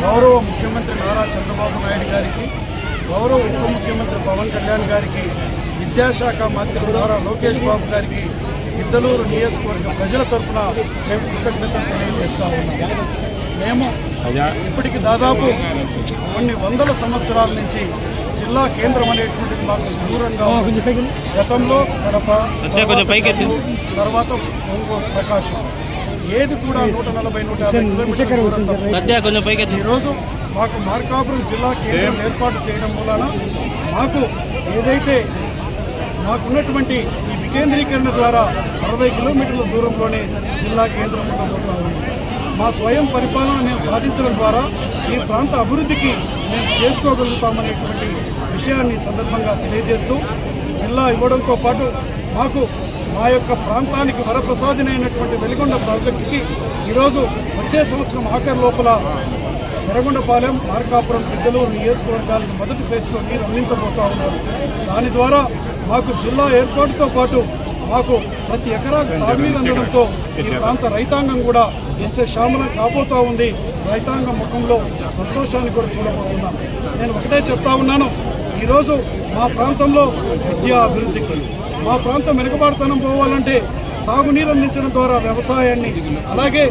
గౌరవ ముఖ్యమంత్రి నారా చంద్రబాబు నాయుడు గారికి, గౌరవ ఉప ముఖ్యమంత్రి పవన్ కళ్యాణ్ గారికి, విద్యాశాఖ మంత్రి ద్వారా లోకేష్ బాబు గారికి గిద్దలూరు నియోజకవర్గ ప్రజల తరఫున మేము కృతజ్ఞతలు తెలియజేస్తా ఉన్నాం. మేము ఇప్పటికి దాదాపు కొన్ని వందల సంవత్సరాల నుంచి జిల్లా కేంద్రం అనేటువంటిది మాకు దూరంగా గతంలో కడప, తర్వాత ఒంగోలు, ప్రకాశం, ఏది కూడా 140-150 కిలోమీటర్లు. ఈరోజు మాకు మార్కాపురం జిల్లా కేంద్రం ఏర్పాటు చేయడం వలన మాకు ఏదైతే మాకున్నటువంటి ఈ వికేంద్రీకరణ ద్వారా 60 కిలోమీటర్ల దూరంలోనే జిల్లా కేంద్రం ఉండబోతా ఉంది. మా స్వయం పరిపాలన మేము సాధించడం ద్వారా ఈ ప్రాంత అభివృద్ధికి మేము చేసుకోగలుగుతామనేటువంటి విషయాన్ని సందర్భంగా తెలియజేస్తూ, జిల్లా ఇవ్వడంతో పాటు మాకు మా యొక్క ప్రాంతానికి వరప్రసాదినైనటువంటి వెలిగొండ ప్రాజెక్టుకి ఈరోజు వచ్చే సంవత్సరం ఆఖరి లోపల ఎర్రగొండపాలెం, మార్కాపురం, గిద్దలూరు నియోజకవర్గాలకు మొదటి ఫేజ్లో నీరు అందించబోతా ఉన్నారు. దాని ద్వారా మాకు జిల్లా ఏర్పాటుతో పాటు మాకు ప్రతి ఎకరాకు సాగునీరు అందడంతో ఈ ప్రాంత రైతాంగం కూడా సస్యశ్యామలం కాబోతూ ఉంది. రైతాంగం ముఖంలో సంతోషాన్ని కూడా చూడబోతున్నాం. నేను ఒకటే చెప్తా ఉన్నాను, ఈరోజు మా ప్రాంతంలో విద్యా అభివృద్ధికి, మా ప్రాంతం వెనుకబాటుతనం పోవాలంటే సాగునీరు అందించడం ద్వారా వ్యవసాయాన్ని, అలాగే